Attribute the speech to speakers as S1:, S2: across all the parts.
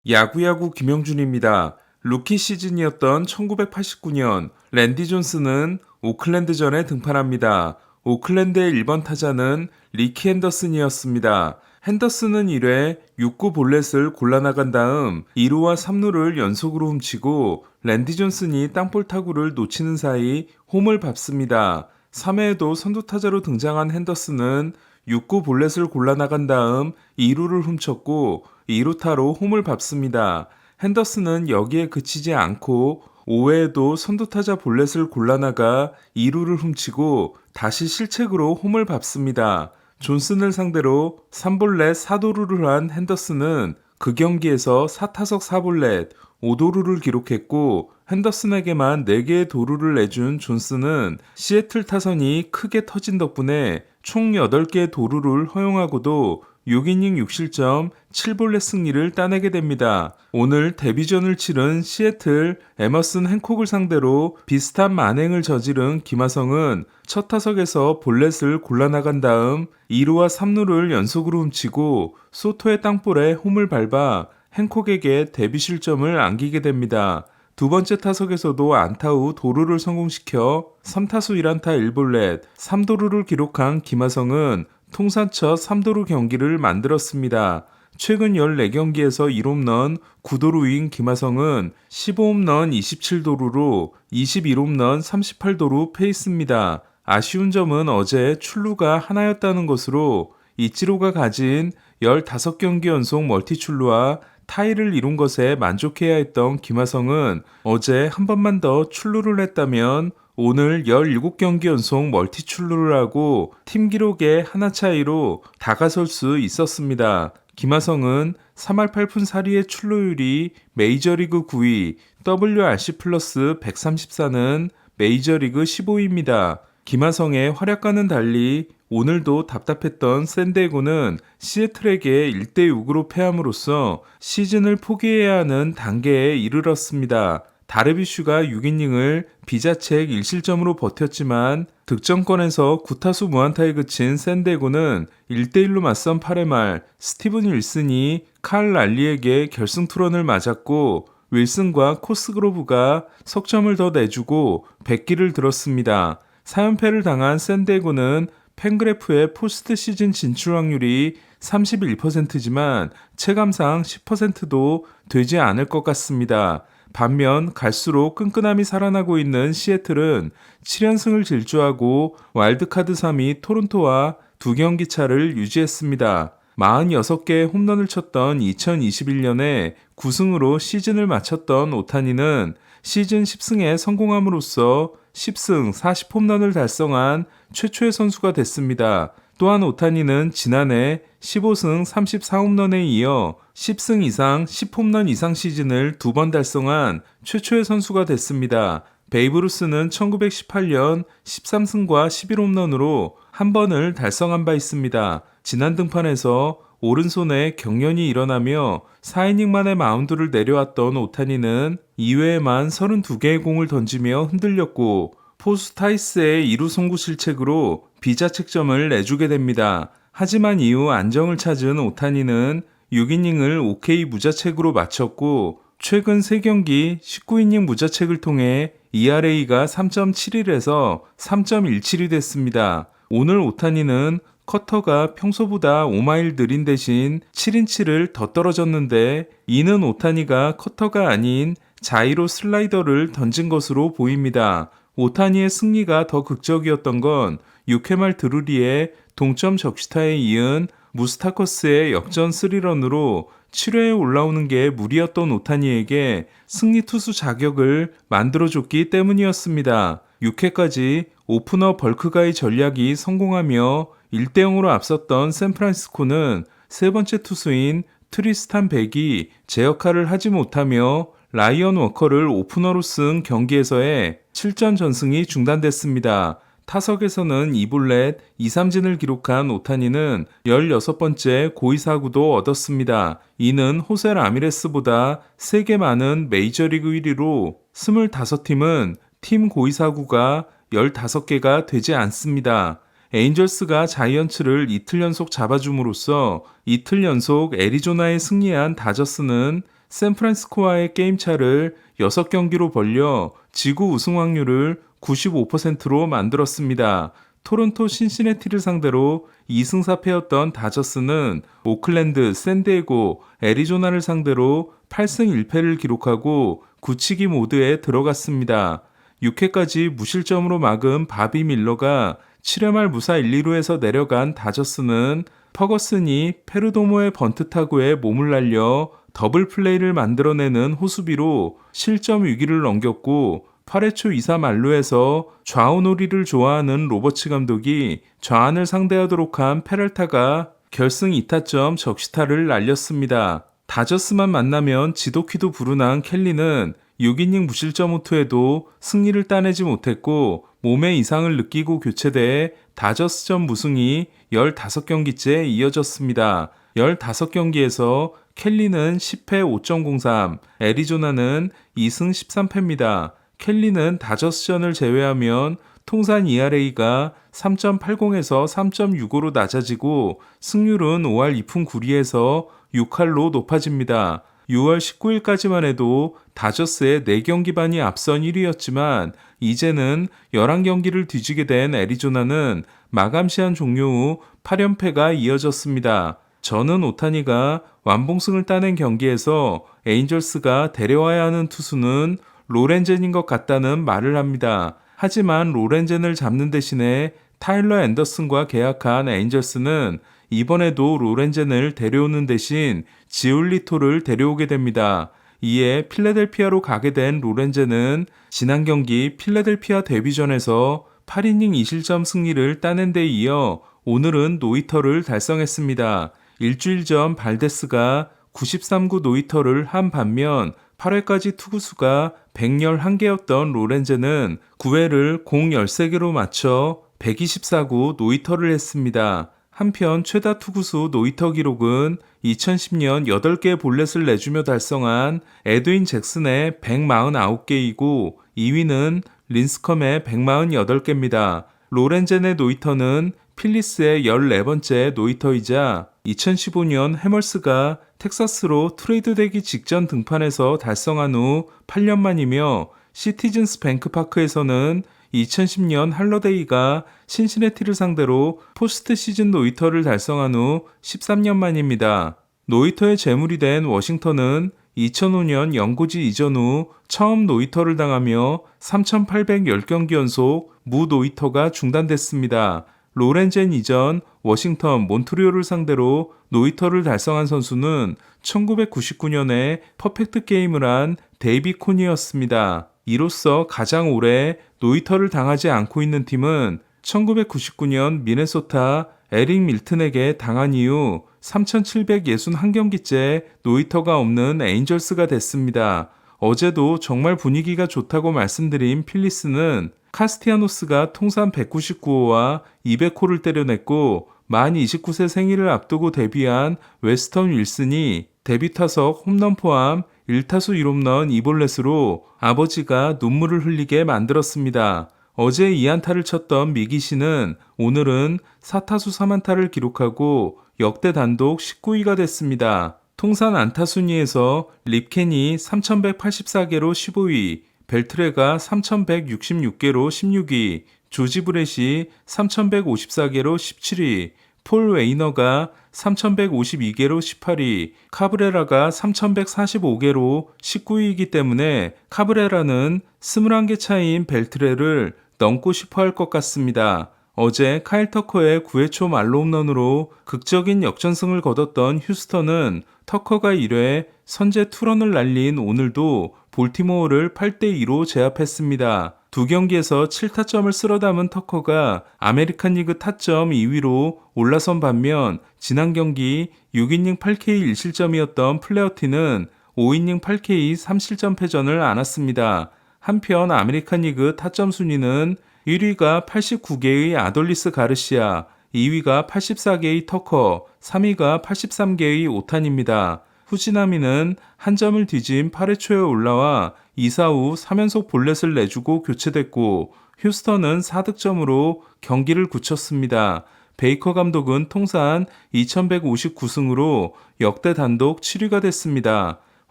S1: 야구야구 김영준입니다. 루키 시즌이었던 1989년 랜디 존스는 오클랜드전에 등판합니다. 오클랜드의 1번 타자는 리키 핸더슨이었습니다. 핸더슨은 1회 6구 볼넷을 골라나간 다음 2루와 3루를 연속으로 훔치고 랜디 존슨이 땅볼 타구를 놓치는 사이 홈을 밟습니다. 3회에도 선두타자로 등장한 핸더슨은 6구 볼넷을 골라나간 다음 2루를 훔쳤고 2루타로 홈을 밟습니다. 핸더슨은 여기에 그치지 않고 5회에도 선두타자 볼넷을 골라나가 2루를 훔치고 다시 실책으로 홈을 밟습니다. 존슨을 상대로 3볼넷 4도루를 한 핸더슨은 그 경기에서 4타석 4볼넷 5도루를 기록했고 핸더슨에게만 4개의 도루를 내준 존슨은 시애틀 타선이 크게 터진 덕분에 총 8개의 도루를 허용하고도 6이닝 6실점 7볼넷 승리를 따내게 됩니다. 오늘 데뷔전을 치른 시애틀 에머슨 행콕을 상대로 비슷한 만행을 저지른 김하성은 첫 타석에서 볼넷을 골라나간 다음 2루와 3루를 연속으로 훔치고 소토의 땅볼에 홈을 밟아 행콕에게 데뷔 실점을 안기게 됩니다. 두 번째 타석에서도 안타 후 도루를 성공시켜 3타수 1안타 1볼넷 3도루를 기록한 김하성은 통산 첫 3도루 경기를 만들었습니다. 최근 14경기에서 1홈런 9도루인 김하성은 15홈런 27도루로 21홈런 38도루 페이스입니다. 아쉬운 점은 어제 출루가 하나였다는 것으로 이치로가 가진 15경기 연속 멀티출루와 타이를 이룬 것에 만족해야 했던 김하성은 어제 한 번만 더 출루를 했다면 오늘 17경기 연속 멀티출루를 하고 팀 기록에 하나 차이로 다가설 수 있었습니다. 김하성은 3할 8푼 4리의 출루율이 메이저리그 9위, WRC 플러스 134는 메이저리그 15위입니다. 김하성의 활약과는 달리 오늘도 답답했던 샌디에고는 시애틀에게 1대6으로 패함으로써 시즌을 포기해야 하는 단계에 이르렀습니다. 다르비슈가 6이닝을 비자책 1실점으로 버텼지만 득점권에서 9타수 무안타에 그친 샌디에고는 1대1로 맞선 8회 말 스티븐 윌슨이 칼 랄리에게 결승 투런을 맞았고 윌슨과 코스그로브가 석점을 더 내주고 백기를 들었습니다. 4연패를 당한 샌디에고는 팬그래프의 포스트 시즌 진출 확률이 31%지만 체감상 10%도 되지 않을 것 같습니다. 반면 갈수록 끈끈함이 살아나고 있는 시애틀은 7연승을 질주하고 와일드카드 3위 토론토와 2경기 차를 유지했습니다. 46개의 홈런을 쳤던 2021년에 9승으로 시즌을 마쳤던 오타니는 시즌 10승에 성공함으로써 10승 40홈런을 달성한 최초의 선수가 됐습니다. 또한 오타니는 지난해 15승 34홈런에 이어 10승 이상 10홈런 이상 시즌을 2번 달성한 최초의 선수가 됐습니다. 베이브루스는 1918년 13승과 11홈런으로 한 번을 달성한 바 있습니다. 지난 등판에서 오른손에 경련이 일어나며 4이닝 만에 마운드를 내려왔던 오타니는 2회에만 32개의 공을 던지며 흔들렸고 포수 타이스의 2루 송구 실책으로 비자책점을 내주게 됩니다. 하지만 이후 안정을 찾은 오타니는 6이닝을 OK 무자책으로 마쳤고 최근 3경기 19이닝 무자책을 통해 ERA가 3.71에서 3.17이 됐습니다. 오늘 오타니는 커터가 평소보다 5마일 느린 대신 7인치를 더 떨어졌는데 이는 오타니가 커터가 아닌 자이로 슬라이더를 던진 것으로 보입니다. 오타니의 승리가 더 극적이었던 건 6회 말 드루리의 동점 적시타에 이은 무스타커스의 역전 3런으로 7회에 올라오는 게 무리였던 오타니에게 승리 투수 자격을 만들어줬기 때문이었습니다. 6회까지 오프너 벌크가의 전략이 성공하며 1대0으로 앞섰던 샌프란시스코는 세 번째 투수인 트리스탄 백이 제 역할을 하지 못하며 라이언 워커를 오프너로 쓴 경기에서의 7전 전승이 중단됐습니다. 타석에서는 2볼넷 2삼진을 기록한 오타니는 16번째 고의사구도 얻었습니다. 이는 호세 라미레스보다 3개 많은 메이저리그 1위로 25팀은 팀 고의사구가 15개가 되지 않습니다. 에인절스가 자이언츠를 이틀 연속 잡아줌으로써 이틀 연속 애리조나에 승리한 다저스는 샌프란시스코와의 게임차를 6경기로 벌려 지구 우승 확률을 95%로 만들었습니다. 토론토 신시내티를 상대로 2승 4패였던 다저스는 오클랜드, 샌디에고, 애리조나를 상대로 8승 1패를 기록하고 굳히기 모드에 들어갔습니다. 6회까지 무실점으로 막은 바비 밀러가 7회 말 무사 1, 2루에서 내려간 다저스는 퍼거슨이 페르도모의 번트 타구에 몸을 날려 더블 플레이를 만들어내는 호수비로 실점 위기를 넘겼고 8회 초 2사 만루에서 좌우놀이를 좋아하는 로버츠 감독이 좌안을 상대하도록 한 페랄타가 결승 2타점 적시타를 날렸습니다. 다저스만 만나면 지독히도 불운한 켈리는 6이닝 무실점 호투에도 승리를 따내지 못했고 몸에 이상을 느끼고 교체돼 다저스전 무승이 15경기째 이어졌습니다. 15경기에서 켈리는 10패 5.03, 애리조나는 2승 13패입니다. 켈리는 다저스전을 제외하면 통산 ERA가 3.80에서 3.65로 낮아지고 승률은 5할 2푼 9리에서 6할로 높아집니다. 6월 19일까지만 해도 다저스의 4경기 반이 앞선 1위였지만 이제는 11경기를 뒤지게 된 애리조나는 마감 시한 종료 후 8연패가 이어졌습니다. 저는 오타니가 완봉승을 따낸 경기에서 에인절스가 데려와야 하는 투수는 로렌젠인 것 같다는 말을 합니다. 하지만 로렌젠을 잡는 대신에 타일러 앤더슨과 계약한 에인절스는 이번에도 로렌젠을 데려오는 대신 지올리토를 데려오게 됩니다. 이에 필라델피아로 가게 된 로렌젠은 지난 경기 필라델피아 데뷔전에서 8이닝 2실점 승리를 따낸 데 이어 오늘은 노히터를 달성했습니다. 일주일 전 발데스가 93구 노히터를 한 반면 8회까지 투구수가 111개였던 로렌젠은 9회를 공 13개로 맞춰 124구 노히터를 했습니다. 한편 최다 투구수 노히터 기록은 2010년 8개의 볼넷을 내주며 달성한 에드윈 잭슨의 149개이고 2위는 린스컴의 148개입니다. 로렌젠의 노히터는 필리스의 14번째 노히터이자 2015년 해멀스가 텍사스로 트레이드되기 직전 등판에서 달성한 후 8년 만이며 시티즌스 뱅크파크에서는 2010년 할러데이가 신시내티를 상대로 포스트 시즌 노히터를 달성한 후 13년 만입니다. 노히터의 제물이 된 워싱턴은 2005년 연고지 이전 후 처음 노히터를 당하며 3,810경기 연속 무 노히터가 중단됐습니다. 로렌젠 이전 워싱턴, 몬트리올을 상대로 노히터를 달성한 선수는 1999년에 퍼펙트 게임을 한 데이비 콘이었습니다. 이로써 가장 오래 노히터를 당하지 않고 있는 팀은 1999년 미네소타 에릭 밀튼에게 당한 이후 3,761경기째 노히터가 없는 에인절스가 됐습니다. 어제도 정말 분위기가 좋다고 말씀드린 필리스는 카스티아노스가 통산 199호와 200호를 때려냈고 만 29세 생일을 앞두고 데뷔한 웨스턴 윌슨이 데뷔 타석 홈런 포함 1타수 1홈런 2볼넷으로 아버지가 눈물을 흘리게 만들었습니다. 어제 2안타를 쳤던 미기시는 오늘은 4타수 3안타를 기록하고 역대 단독 19위가 됐습니다. 통산 안타 순위에서 립켄이 3,184개로 15위, 벨트레가 3,166개로 16위, 조지 브렛이 3,154개로 17위, 폴 웨이너가 3,152개로 18위, 카브레라가 3,145개로 19위이기 때문에 카브레라는 21개 차이인 벨트레를 넘고 싶어 할 것 같습니다. 어제 카일 터커의 9회 초 말로 홈런으로 극적인 역전승을 거뒀던 휴스턴은 터커가 1회 선제 투런을 날린 오늘도 볼티모어를 8대2로 제압했습니다. 두 경기에서 7타점을 쓸어 담은 터커가 아메리칸 리그 타점 2위로 올라선 반면 지난 경기 6이닝 8K 1실점이었던 플레어티는 5이닝 8K 3실점 패전을 안았습니다. 한편 아메리칸 리그 타점 순위는 1위가 89개의 아돌리스 가르시아, 2위가 84개의 터커, 3위가 83개의 오탄입니다. 후지나미는 한 점을 뒤진 8회 초에 올라와 2사 후 3연속 볼넷을 내주고 교체됐고 휴스턴은 4득점으로 경기를 굳혔습니다. 베이커 감독은 통산 2159승으로 역대 단독 7위가 됐습니다.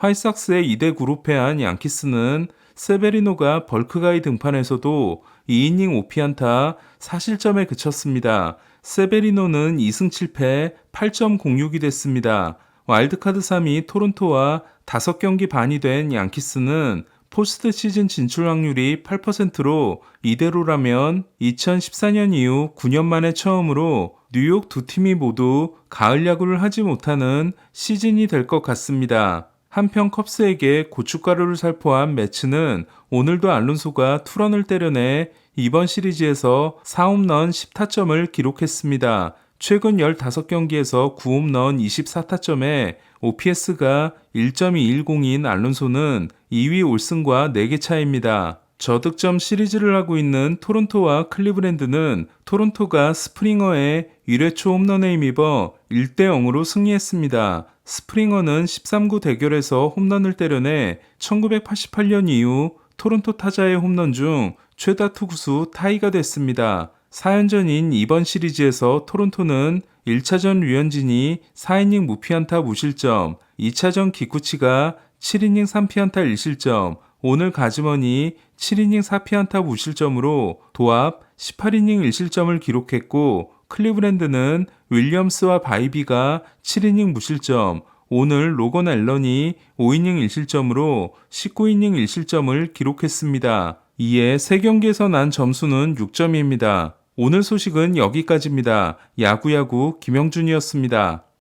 S1: 화이삭스의 2대 9로 패한 양키스는 세베리노가 벌크가이 등판에서도 2이닝 5피안타 4실점에 그쳤습니다. 세베리노는 2승 7패 8.06이 됐습니다. 와일드카드 3위 토론토와 5경기 반이 된 양키스는 포스트 시즌 진출 확률이 8%로 이대로라면 2014년 이후 9년 만에 처음으로 뉴욕 두 팀이 모두 가을 야구를 하지 못하는 시즌이 될 것 같습니다. 한편 컵스에게 고춧가루를 살포한 매츠는 오늘도 알론소가 투런을 때려내 이번 시리즈에서 4홈런 10타점을 기록했습니다. 최근 15경기에서 9홈런 24타점에 OPS가 1.210인 알론소는 2위 올슨과 4개 차이입니다. 저득점 시리즈를 하고 있는 토론토와 클리브랜드는 토론토가 스프링어의 1회 초 홈런에 힘입어 1대0으로 승리했습니다. 스프링어는 13구 대결에서 홈런을 때려내 1988년 이후 토론토 타자의 홈런 중 최다 투구수 타이가 됐습니다. 4연전인 이번 시리즈에서 토론토는 1차전 류현진이 4이닝 무피안타 무실점, 2차전 기쿠치가 7이닝 3피안타 1실점, 오늘 가즈먼이 7이닝 4피안타 무실점으로 도합 18이닝 1실점을 기록했고 클리브랜드는 윌리엄스와 바이비가 7이닝 무실점, 오늘 로건 앨런이 5이닝 1실점으로 19이닝 1실점을 기록했습니다. 이에 3경기에서 난 점수는 6점입니다. 오늘 소식은 여기까지입니다. 야구야구 김영준이었습니다.